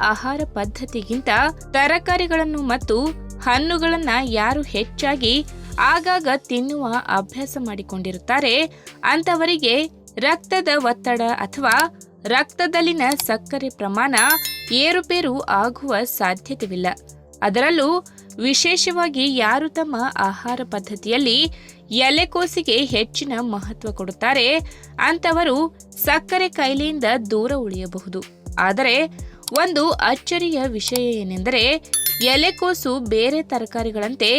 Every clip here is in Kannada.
ಆಹಾರ ಪದ್ಧತಿಗಿಂತ ತರಕಾರಿಗಳನ್ನು ಮತ್ತು ಹಣ್ಣುಗಳನ್ನ ಯಾರು ಹೆಚ್ಚಾಗಿ ಆಗಾಗ ತಿನ್ನುವ ಅಭ್ಯಾಸ ಮಾಡಿಕೊಂಡಿರುತ್ತಾರೆ ಅಂತವರಿಗೆ ರಕ್ತದ ಒತ್ತಡ ಅಥವಾ ರಕ್ತದಲ್ಲಿನ ಸಕ್ಕರೆ ಪ್ರಮಾಣ ಏರುಪೇರು ಆಗುವ ಸಾಧ್ಯತೆವಿಲ್ಲ. ಅದರಲ್ಲೂ ವಿಶೇಷವಾಗಿ ಯಾರು ತಮ್ಮ ಆಹಾರ ಪದ್ಧತಿಯಲ್ಲಿ ಎಲೆಕೋಸಿಗೆ ಹೆಚ್ಚಿನ ಮಹತ್ವ ಕೊಡುತ್ತಾರೆ ಅಂತವರು ಸಕ್ಕರೆ ಕಾಯಿಲೆಯಿಂದ ದೂರ ಉಳಿಯಬಹುದು. ಆದರೆ ಒಂದು ಅಚ್ಚರಿಯ ವಿಷಯ ಏನೆಂದರೆ ಎಲೆಕೋಸು ಬೇರೆ ತರಕಾರಿಗಳಂತೆ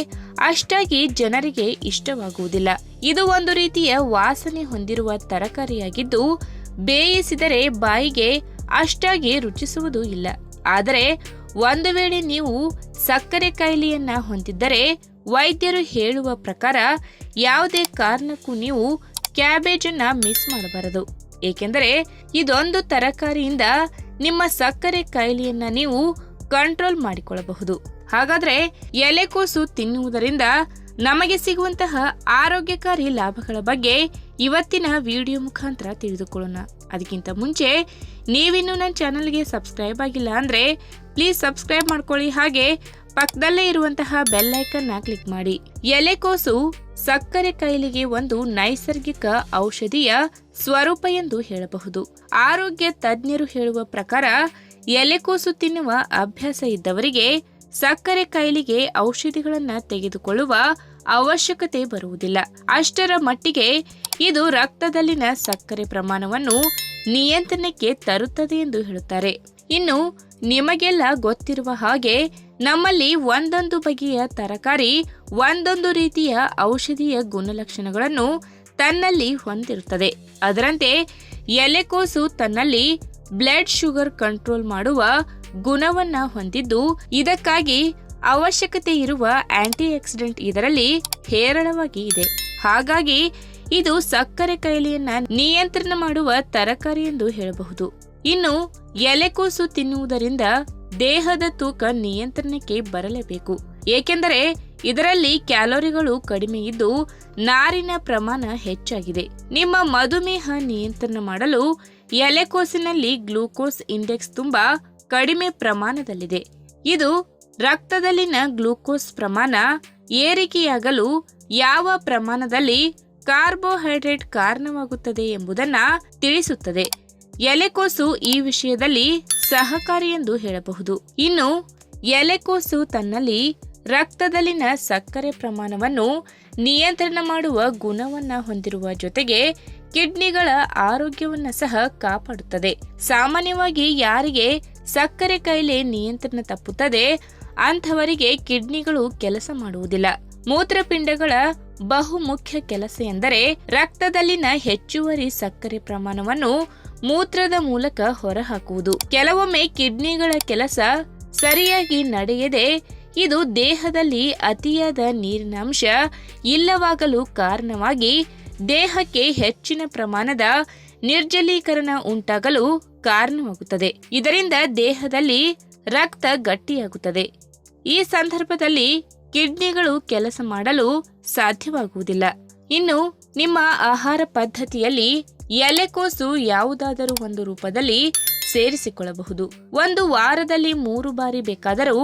ಅಷ್ಟಾಗಿ ಜನರಿಗೆ ಇಷ್ಟವಾಗುವುದಿಲ್ಲ. ಇದು ಒಂದು ರೀತಿಯ ವಾಸನೆ ಹೊಂದಿರುವ ತರಕಾರಿಯಾಗಿದ್ದು ಬೇಯಿಸಿದರೆ ಬಾಯಿಗೆ ಅಷ್ಟಾಗಿ ರುಚಿಸುವುದೂ ಇಲ್ಲ. ಆದರೆ ಒಂದು ವೇಳೆ ನೀವು ಸಕ್ಕರೆ ಕಾಯಿಲೆಯನ್ನ ಹೊಂದಿದ್ದರೆ ವೈದ್ಯರು ಹೇಳುವ ಪ್ರಕಾರ ಯಾವುದೇ ಕಾರಣಕ್ಕೂ ನೀವು ಕ್ಯಾಬೇಜ್ ಅನ್ನ ಮಿಸ್ ಮಾಡಬಾರದು. ಏಕೆಂದರೆ ಇದೊಂದು ತರಕಾರಿಯಿಂದ ನಿಮ್ಮ ಸಕ್ಕರೆ ಕಾಯಿಲೆಯನ್ನ ನೀವು ಕಂಟ್ರೋಲ್ ಮಾಡಿಕೊಳ್ಳಬಹುದು. ಹಾಗಾದ್ರೆ ಎಲೆಕೋಸು ತಿನ್ನುವುದರಿಂದ ನಮಗೆ ಸಿಗುವಂತಹ ಆರೋಗ್ಯಕಾರಿ ಲಾಭಗಳ ಬಗ್ಗೆ ಇವತ್ತಿನ ವಿಡಿಯೋ ಮುಖಾಂತರ ತಿಳಿದುಕೊಳ್ಳೋಣ. ಅದಕ್ಕಿಂತ ಮುಂಚೆ ನೀವಿನ್ನೂ ನನ್ನ ಚಾನಲ್ಗೆ ಸಬ್ಸ್ಕ್ರೈಬ್ ಆಗಿಲ್ಲ ಅಂದ್ರೆ ಪ್ಲೀಸ್ ಸಬ್ಸ್ಕ್ರೈಬ್ ಮಾಡ್ಕೊಳ್ಳಿ. ಹಾಗೆ ಪಕ್ಕದಲ್ಲೇ ಇರುವಂತಹ ಬೆಲ್ ಐಕನ್ ಕ್ಲಿಕ್ ಮಾಡಿ. ಎಲೆಕೋಸು ಸಕ್ಕರೆ ಕಾಯಿಲೆಗೆ ಒಂದು ನೈಸರ್ಗಿಕ ಔಷಧಿಯ ಸ್ವರೂಪ ಎಂದು ಹೇಳಬಹುದು. ಆರೋಗ್ಯ ತಜ್ಞರು ಹೇಳುವ ಪ್ರಕಾರ ಎಲೆಕೋಸು ತಿನ್ನುವ ಅಭ್ಯಾಸ ಇದ್ದವರಿಗೆ ಸಕ್ಕರೆ ಕಾಯಿಲೆಗೆ ಔಷಧಿಗಳನ್ನ ತೆಗೆದುಕೊಳ್ಳುವ ಅವಶ್ಯಕತೆ ಬರುವುದಿಲ್ಲ. ಅಷ್ಟರ ಮಟ್ಟಿಗೆ ಇದು ರಕ್ತದಲ್ಲಿನ ಸಕ್ಕರೆ ಪ್ರಮಾಣವನ್ನು ನಿಯಂತ್ರಣಕ್ಕೆ ತರುತ್ತದೆ ಎಂದು ಹೇಳುತ್ತಾರೆ. ಇನ್ನು ನಿಮಗೆಲ್ಲ ಗೊತ್ತಿರುವ ಹಾಗೆ ನಮ್ಮಲ್ಲಿ ಒಂದೊಂದು ಬಗೆಯ ತರಕಾರಿ ಒಂದೊಂದು ರೀತಿಯ ಔಷಧೀಯ ಗುಣಲಕ್ಷಣಗಳನ್ನು ತನ್ನಲ್ಲಿ ಹೊಂದಿರುತ್ತದೆ. ಅದರಂತೆ ಎಲೆಕೋಸು ತನ್ನಲ್ಲಿ ಬ್ಲಡ್ ಶುಗರ್ ಕಂಟ್ರೋಲ್ ಮಾಡುವ ಗುಣವನ್ನ ಹೊಂದಿದ್ದು ಇದಕ್ಕಾಗಿ ಅವಶ್ಯಕತೆ ಇರುವ ಆಂಟಿ ಆಕ್ಸಿಡೆಂಟ್ ಇದರಲ್ಲಿ ಹೇರಳವಾಗಿ ಇದೆ. ಹಾಗಾಗಿ ಇದು ಸಕ್ಕರೆ ಕಾಯಿಲೆಯನ್ನ ನಿಯಂತ್ರಣ ಮಾಡುವ ತರಕಾರಿ ಎಂದು ಹೇಳಬಹುದು. ಇನ್ನು ಎಲೆಕೋಸು ತಿನ್ನುವುದರಿಂದ ದೇಹದ ತೂಕ ನಿಯಂತ್ರಣಕ್ಕೆ ಬರಲೇಬೇಕು. ಏಕೆಂದರೆ ಇದರಲ್ಲಿ ಕ್ಯಾಲೋರಿಗಳು ಕಡಿಮೆ ಇದ್ದು ನಾರಿನ ಪ್ರಮಾಣ ಹೆಚ್ಚಾಗಿದೆ. ನಿಮ್ಮ ಮಧುಮೇಹ ನಿಯಂತ್ರಣ ಮಾಡಲು ಎಲೆಕೋಸಿನಲ್ಲಿ ಗ್ಲೂಕೋಸ್ ಇಂಡೆಕ್ಸ್ ತುಂಬಾ ಕಡಿಮೆ ಪ್ರಮಾಣದಲ್ಲಿದೆ. ಇದು ರಕ್ತದಲ್ಲಿನ ಗ್ಲೂಕೋಸ್ ಪ್ರಮಾಣ ಏರಿಕೆಯಾಗಲು ಯಾವ ಪ್ರಮಾಣದಲ್ಲಿ ಕಾರ್ಬೋಹೈಡ್ರೇಟ್ ಕಾರಣವಾಗುತ್ತದೆ ಎಂಬುದನ್ನ ತಿಳಿಸುತ್ತದೆ. ಎಲೆಕೋಸು ಈ ವಿಷಯದಲ್ಲಿ ಸಹಕಾರಿ ಎಂದು ಹೇಳಬಹುದು. ಇನ್ನು ಎಲೆಕೋಸು ತನ್ನಲ್ಲಿ ರಕ್ತದಲ್ಲಿನ ಸಕ್ಕರೆ ಪ್ರಮಾಣವನ್ನು ನಿಯಂತ್ರಣ ಮಾಡುವ ಗುಣವನ್ನ ಹೊಂದಿರುವ ಜೊತೆಗೆ ಕಿಡ್ನಿಗಳ ಆರೋಗ್ಯವನ್ನ ಸಹ ಕಾಪಾಡುತ್ತದೆ. ಸಾಮಾನ್ಯವಾಗಿ ಯಾರಿಗೆ ಸಕ್ಕರೆ ಕಾಯಿಲೆ ನಿಯಂತ್ರಣ ತಪ್ಪುತ್ತದೆ ಅಂಥವರಿಗೆ ಕಿಡ್ನಿಗಳು ಕೆಲಸ ಮಾಡುವುದಿಲ್ಲ. ಮೂತ್ರಪಿಂಡಗಳ ಬಹುಮುಖ್ಯ ಕೆಲಸ ಎಂದರೆ ರಕ್ತದಲ್ಲಿನ ಹೆಚ್ಚುವರಿ ಸಕ್ಕರೆ ಪ್ರಮಾಣವನ್ನು ಮೂತ್ರದ ಮೂಲಕ ಹೊರಹಾಕುವುದು. ಕೆಲವೊಮ್ಮೆ ಕಿಡ್ನಿಗಳ ಕೆಲಸ ಸರಿಯಾಗಿ ನಡೆಯದೆ ಇದು ದೇಹದಲ್ಲಿ ಅತಿಯಾದ ನೀರಿನ ಅಂಶ ಇಲ್ಲವಾಗಲು ಕಾರಣವಾಗಿ ದೇಹಕ್ಕೆ ಹೆಚ್ಚಿನ ಪ್ರಮಾಣದ ನಿರ್ಜಲೀಕರಣ ಉಂಟಾಗಲು ಕಾರಣವಾಗುತ್ತದೆ. ಇದರಿಂದ ದೇಹದಲ್ಲಿ ರಕ್ತ ಗಟ್ಟಿಯಾಗುತ್ತದೆ. ಈ ಸಂದರ್ಭದಲ್ಲಿ ಕಿಡ್ನಿಗಳು ಕೆಲಸ ಮಾಡಲು ಸಾಧ್ಯವಾಗುವುದಿಲ್ಲ. ಇನ್ನು ನಿಮ್ಮ ಆಹಾರ ಪದ್ಧತಿಯಲ್ಲಿ ಎಲೆಕೋಸು ಯಾವುದಾದರೂ ಒಂದು ರೂಪದಲ್ಲಿ ಸೇರಿಸಿಕೊಳ್ಳಬಹುದು. ಒಂದು ವಾರದಲ್ಲಿ 3 ಬಾರಿ ಬೇಕಾದರೂ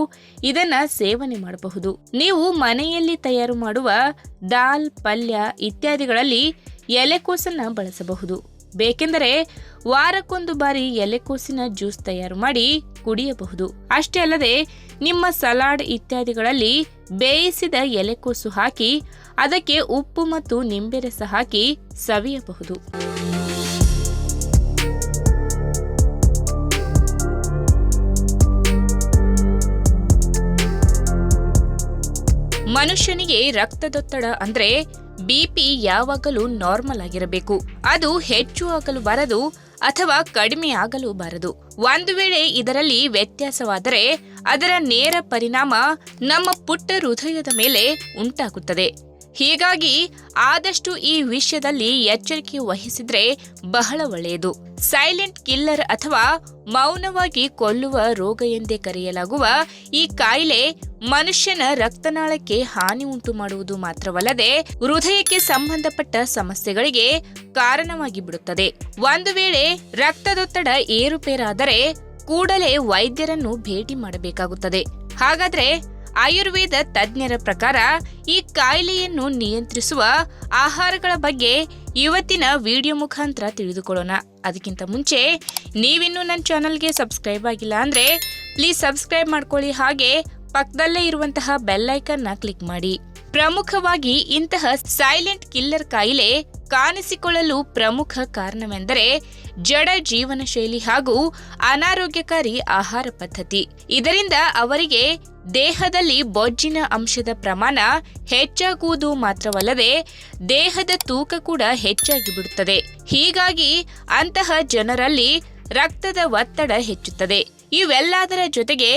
ಇದನ್ನ ಸೇವನೆ ಮಾಡಬಹುದು. ನೀವು ಮನೆಯಲ್ಲಿ ತಯಾರು ಮಾಡುವ ದಾಲ್, ಪಲ್ಯ ಇತ್ಯಾದಿಗಳಲ್ಲಿ ಎಲೆಕೋಸನ್ನ ಬಳಸಬಹುದು. ಬೇಕೆಂದರೆ ವಾರಕ್ಕೊಂದು ಬಾರಿ ಎಲೆಕೋಸಿನ ಜ್ಯೂಸ್ ತಯಾರು ಮಾಡಿ ಕುಡಿಯಬಹುದು. ಅಷ್ಟೇ ಅಲ್ಲದೆ ನಿಮ್ಮ ಸಲಾಡ್ ಇತ್ಯಾದಿಗಳಲ್ಲಿ ಬೇಯಿಸಿದ ಎಲೆಕೋಸು ಹಾಕಿ ಅದಕ್ಕೆ ಉಪ್ಪು ಮತ್ತು ನಿಂಬೆ ರಸ ಹಾಕಿ ಸವಿಯಬಹುದು. ಮನುಷ್ಯನಿಗೆ ರಕ್ತದೊತ್ತಡ ಅಂದ್ರೆ ಬಿಪಿ ಯಾವಾಗಲೂ ನಾರ್ಮಲ್ ಆಗಿರಬೇಕು. ಅದು ಹೆಚ್ಚು ಆಗಲು ಬಾರದು ಅಥವಾ ಕಡಿಮೆ ಆಗಲು ಬಾರದು. ಒಂದು ವೇಳೆ ಇದರಲ್ಲಿ ವ್ಯತ್ಯಾಸವಾದರೆ ಅದರ ನೇರ ಪರಿಣಾಮ ನಮ್ಮ ಪುಟ್ಟ ಹೃದಯದ ಮೇಲೆ ಉಂಟಾಗುತ್ತದೆ. ಹೀಗಾಗಿ ಆದಷ್ಟು ಈ ವಿಷಯದಲ್ಲಿ ಎಚ್ಚರಿಕೆ ವಹಿಸಿದ್ರೆ ಬಹಳ ಒಳ್ಳೆಯದು. ಸೈಲೆಂಟ್ ಕಿಲ್ಲರ್ ಅಥವಾ ಮೌನವಾಗಿ ಕೊಲ್ಲುವ ರೋಗ ಎಂದೇ ಕರೆಯಲಾಗುವ ಈ ಕಾಯಿಲೆ ಮನುಷ್ಯನ ರಕ್ತನಾಳಕ್ಕೆ ಹಾನಿ ಉಂಟು ಮಾಡುವುದು ಮಾತ್ರವಲ್ಲದೆ ಹೃದಯಕ್ಕೆ ಸಂಬಂಧಪಟ್ಟ ಸಮಸ್ಯೆಗಳಿಗೆ ಕಾರಣವಾಗಿ ಬಿಡುತ್ತದೆ. ಒಂದು ವೇಳೆ ರಕ್ತದೊತ್ತಡ ಏರುಪೇರಾದರೆ ಕೂಡಲೇ ವೈದ್ಯರನ್ನು ಭೇಟಿ ಮಾಡಬೇಕಾಗುತ್ತದೆ. ಹಾಗಾದ್ರೆ ಆಯುರ್ವೇದ ತಜ್ಞರ ಪ್ರಕಾರ ಈ ಕಾಯಿಲೆಯನ್ನು ನಿಯಂತ್ರಿಸುವ ಆಹಾರಗಳ ಬಗ್ಗೆ ಇವತ್ತಿನ ವಿಡಿಯೋ ಮುಖಾಂತರ ತಿಳಿದುಕೊಳ್ಳೋಣ. ಅದಕ್ಕಿಂತ ಮುಂಚೆ ನೀವಿನ್ನೂ ನನ್ನ ಚಾನಲ್ಗೆ ಸಬ್ಸ್ಕ್ರೈಬ್ ಆಗಿಲ್ಲ ಅಂದ್ರೆ ಪ್ಲೀಸ್ ಸಬ್ಸ್ಕ್ರೈಬ್ ಮಾಡ್ಕೊಳ್ಳಿ, ಹಾಗೆ ಪಕ್ಕದಲ್ಲೇ ಇರುವಂತಹ ಬೆಲ್ ಐಕನ್ನ ಕ್ಲಿಕ್ ಮಾಡಿ. ಪ್ರಮುಖವಾಗಿ ಇಂತಹ ಸೈಲೆಂಟ್ ಕಿಲ್ಲರ್ ಕಾಯಿಲೆ ಕಾಣಿಸಿಕೊಳ್ಳಲು ಪ್ರಮುಖ ಕಾರಣವೆಂದರೆ ಜಡ ಜೀವನ ಶೈಲಿ ಹಾಗೂ ಅನಾರೋಗ್ಯಕಾರಿ ಆಹಾರ ಪದ್ಧತಿ. ಇದರಿಂದ ಅವರಿಗೆ ದೇಹದಲ್ಲಿ ಬೊಜ್ಜಿನ ಅಂಶದ ಪ್ರಮಾಣ ಹೆಚ್ಚಾಗುವುದು ಮಾತ್ರವಲ್ಲದೆ ದೇಹದ ತೂಕ ಕೂಡ ಹೆಚ್ಚಾಗಿ ಬಿಡುತ್ತದೆ. ಹೀಗಾಗಿ ಅಂತಹ ಜನರಲ್ಲಿ ರಕ್ತದ ಒತ್ತಡ ಹೆಚ್ಚುತ್ತದೆ. ಇವೆಲ್ಲದರ ಜೊತೆಗೆ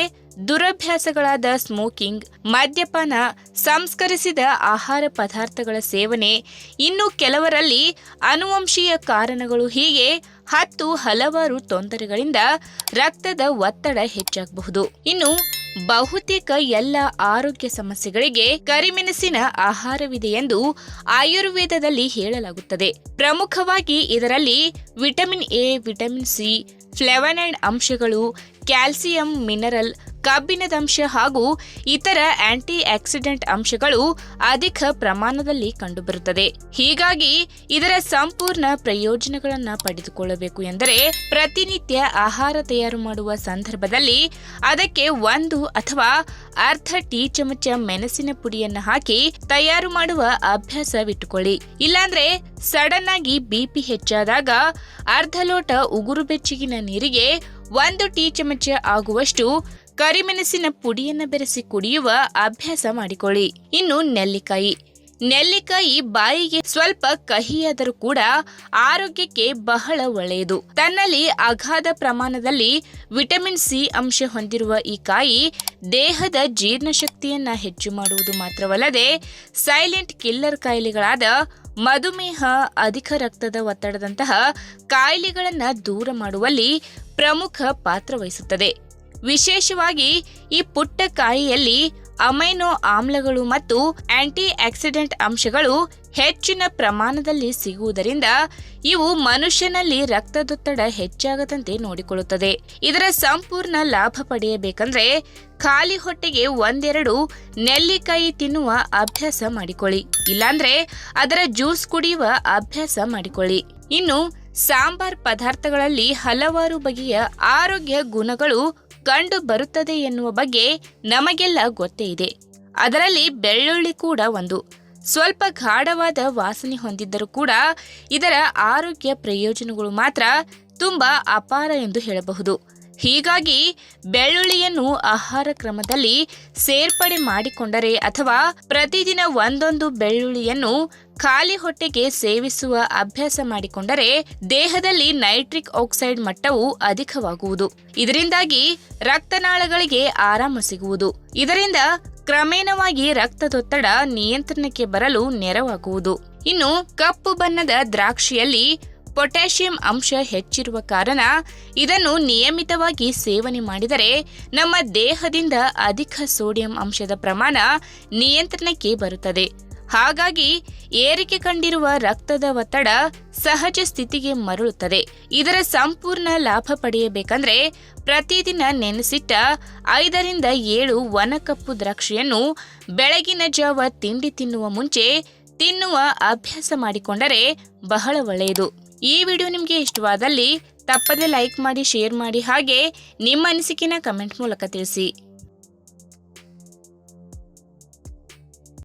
ದುರಭ್ಯಾಸಗಳಾದ ಸ್ಮೋಕಿಂಗ್, ಮದ್ಯಪಾನ, ಸಂಸ್ಕರಿಸಿದ ಆಹಾರ ಪದಾರ್ಥಗಳ ಸೇವನೆ, ಇನ್ನು ಕೆಲವರಲ್ಲಿ ಅನುವಂಶೀಯ ಕಾರಣಗಳು, ಹೀಗೆ ಹಲವಾರು ತೊಂದರೆಗಳಿಂದ ರಕ್ತದ ಒತ್ತಡ ಹೆಚ್ಚಾಗಬಹುದು. ಇನ್ನು ಬಹುತೇಕ ಎಲ್ಲ ಆರೋಗ್ಯ ಸಮಸ್ಯೆಗಳಿಗೆ ಕರಿಮೆಣಸಿನ ಆಹಾರವಿದೆ ಎಂದು ಆಯುರ್ವೇದದಲ್ಲಿ ಹೇಳಲಾಗುತ್ತದೆ. ಪ್ರಮುಖವಾಗಿ ಇದರಲ್ಲಿ ವಿಟಮಿನ್ ಎ, ವಿಟಮಿನ್ ಸಿ, ಫ್ಲೇವನಾಯ್ಡ್ ಅಂಶಗಳು, ಕ್ಯಾಲ್ಸಿಯಂ, ಮಿನರಲ್, ಕಬ್ಬಿಣದಂಶ ಹಾಗೂ ಇತರ ಆಂಟಿ ಆಕ್ಸಿಡೆಂಟ್ ಅಂಶಗಳು ಅಧಿಕ ಪ್ರಮಾಣದಲ್ಲಿ ಕಂಡುಬರುತ್ತದೆ. ಹೀಗಾಗಿ ಇದರ ಸಂಪೂರ್ಣ ಪ್ರಯೋಜನಗಳನ್ನು ಪಡೆದುಕೊಳ್ಳಬೇಕು ಎಂದರೆ ಪ್ರತಿನಿತ್ಯ ಆಹಾರ ತಯಾರು ಮಾಡುವ ಸಂದರ್ಭದಲ್ಲಿ ಅದಕ್ಕೆ 1 ಅಥವಾ ಅರ್ಧ ಟೀ ಚಮಚ ಮೆಣಸಿನ ಪುಡಿಯನ್ನು ಹಾಕಿ ತಯಾರು ಮಾಡುವ ಅಭ್ಯಾಸವಿಟ್ಟುಕೊಳ್ಳಿ. ಇಲ್ಲಾಂದ್ರೆ ಸಡನ್ ಆಗಿ ಬಿಪಿ ಹೆಚ್ಚಾದಾಗ ಅರ್ಧ ಲೋಟ ಉಗುರು ಬೆಚ್ಚಗಿನ ನೀರಿಗೆ 1 ಟೀ ಚಮಚ ಆಗುವಷ್ಟು ಕರಿಮೆಣಸಿನ ಪುಡಿಯನ್ನು ಬೆರೆಸಿ ಕುಡಿಯುವ ಅಭ್ಯಾಸ ಮಾಡಿಕೊಳ್ಳಿ. ಇನ್ನು ನೆಲ್ಲಿಕಾಯಿ ಬಾಯಿಗೆ ಸ್ವಲ್ಪ ಕಹಿಯಾದರೂ ಕೂಡ ಆರೋಗ್ಯಕ್ಕೆ ಬಹಳ ಒಳ್ಳೆಯದು. ತನ್ನಲ್ಲಿ ಅಗಾಧ ಪ್ರಮಾಣದಲ್ಲಿ ವಿಟಮಿನ್ ಸಿ ಅಂಶ ಹೊಂದಿರುವ ಈ ಕಾಯಿ ದೇಹದ ಜೀರ್ಣಶಕ್ತಿಯನ್ನ ಹೆಚ್ಚು ಮಾಡುವುದು ಮಾತ್ರವಲ್ಲದೆ ಸೈಲೆಂಟ್ ಕಿಲ್ಲರ್ ಕಾಯಿಲೆಗಳಾದ ಮಧುಮೇಹ, ಅಧಿಕ ರಕ್ತದ ಒತ್ತಡದಂತಹ ಕಾಯಿಲೆಗಳನ್ನು ದೂರ ಮಾಡುವಲ್ಲಿ ಪ್ರಮುಖ ಪಾತ್ರ ವಹಿಸುತ್ತದೆ. ವಿಶೇಷವಾಗಿ ಈ ಪುಟ್ಟ ಕಾಯಿಯಲ್ಲಿ ಅಮೈನೋ ಆಮ್ಲಗಳು ಮತ್ತು ಆಂಟಿ ಆಕ್ಸಿಡೆಂಟ್ ಅಂಶಗಳು ಹೆಚ್ಚಿನ ಪ್ರಮಾಣದಲ್ಲಿ ಸಿಗುವುದರಿಂದ ಇವು ಮನುಷ್ಯನಲ್ಲಿ ರಕ್ತದೊತ್ತಡ ಹೆಚ್ಚಾಗದಂತೆ ನೋಡಿಕೊಳ್ಳುತ್ತದೆ. ಇದರ ಸಂಪೂರ್ಣ ಲಾಭ ಪಡೆಯಬೇಕಂದ್ರೆ ಖಾಲಿ ಹೊಟ್ಟೆಗೆ 1-2 ನೆಲ್ಲಿಕಾಯಿ ತಿನ್ನುವ ಅಭ್ಯಾಸ ಮಾಡಿಕೊಳ್ಳಿ, ಇಲ್ಲಾಂದ್ರೆ ಅದರ ಜ್ಯೂಸ್ ಕುಡಿಯುವ ಅಭ್ಯಾಸ ಮಾಡಿಕೊಳ್ಳಿ. ಇನ್ನು ಸಾಂಬಾರ್ ಪದಾರ್ಥಗಳಲ್ಲಿ ಹಲವಾರು ಬಗೆಯ ಆರೋಗ್ಯ ಗುಣಗಳು ಕಂಡು ಬರುತ್ತದೆ ಎನ್ನುವ ಬಗ್ಗೆ ನಮಗೆಲ್ಲ ಗೊತ್ತೇ ಇದೆ. ಅದರಲ್ಲಿ ಬೆಳ್ಳುಳ್ಳಿ ಕೂಡ ಒಂದು. ಸ್ವಲ್ಪ ಗಾಢವಾದ ವಾಸನೆ ಹೊಂದಿದ್ದರೂ ಕೂಡ ಇದರ ಆರೋಗ್ಯ ಪ್ರಯೋಜನಗಳು ಮಾತ್ರ ತುಂಬಾ ಅಪಾರ ಎಂದು ಹೇಳಬಹುದು. ಹೀಗಾಗಿ ಬೆಳ್ಳುಳ್ಳಿಯನ್ನು ಆಹಾರ ಕ್ರಮದಲ್ಲಿ ಸೇರ್ಪಡೆ ಮಾಡಿಕೊಂಡರೆ ಅಥವಾ ಪ್ರತಿದಿನ 1 ಬೆಳ್ಳುಳ್ಳಿಯನ್ನು ಖಾಲಿ ಹೊಟ್ಟೆಗೆ ಸೇವಿಸುವ ಅಭ್ಯಾಸ ಮಾಡಿಕೊಂಡರೆ ದೇಹದಲ್ಲಿ ನೈಟ್ರಿಕ್ ಆಕ್ಸೈಡ್ ಮಟ್ಟವು ಅಧಿಕವಾಗುವುದು. ಇದರಿಂದಾಗಿ ರಕ್ತನಾಳಗಳಿಗೆ ಆರಾಮ ಸಿಗುವುದು. ಇದರಿಂದ ಕ್ರಮೇಣವಾಗಿ ರಕ್ತದೊತ್ತಡ ನಿಯಂತ್ರಣಕ್ಕೆ ಬರಲು ನೆರವಾಗುವುದು. ಇನ್ನು ಕಪ್ಪು ಬಣ್ಣದ ದ್ರಾಕ್ಷಿಯಲ್ಲಿ ಪೊಟ್ಯಾಷಿಯಂ ಅಂಶ ಹೆಚ್ಚಿರುವ ಕಾರಣ ಇದನ್ನು ನಿಯಮಿತವಾಗಿ ಸೇವನೆ ಮಾಡಿದರೆ ನಮ್ಮ ದೇಹದಿಂದ ಅಧಿಕ ಸೋಡಿಯಂ ಅಂಶದ ಪ್ರಮಾಣ ನಿಯಂತ್ರಣಕ್ಕೆ ಬರುತ್ತದೆ. ಹಾಗಾಗಿ ಏರಿಕೆ ಕಂಡಿರುವ ರಕ್ತದ ಒತ್ತಡ ಸಹಜ ಸ್ಥಿತಿಗೆ ಮರಳುತ್ತದೆ. ಇದರ ಸಂಪೂರ್ಣ ಲಾಭ ಪಡೆಯಬೇಕಂದ್ರೆ ಪ್ರತಿದಿನ ನೆನೆಸಿಟ್ಟ 5-7 ಒಣ ಕಪ್ಪು ದ್ರಾಕ್ಷಿಯನ್ನು ಬೆಳಗಿನ ಜಾವ ತಿಂಡಿ ತಿನ್ನುವ ಮುಂಚೆ ತಿನ್ನುವ ಅಭ್ಯಾಸ ಮಾಡಿಕೊಂಡರೆ ಬಹಳ ಒಳ್ಳೆಯದು. ಈ ವಿಡಿಯೋ ನಿಮಗೆ ಇಷ್ಟವಾದಲ್ಲಿ ತಪ್ಪದೆ ಲೈಕ್ ಮಾಡಿ, ಶೇರ್ ಮಾಡಿ, ಹಾಗೆ ನಿಮ್ಮ ಅನಿಸಿಕೆನ ಕಮೆಂಟ್ ಮೂಲಕ ತಿಳಿಸಿ.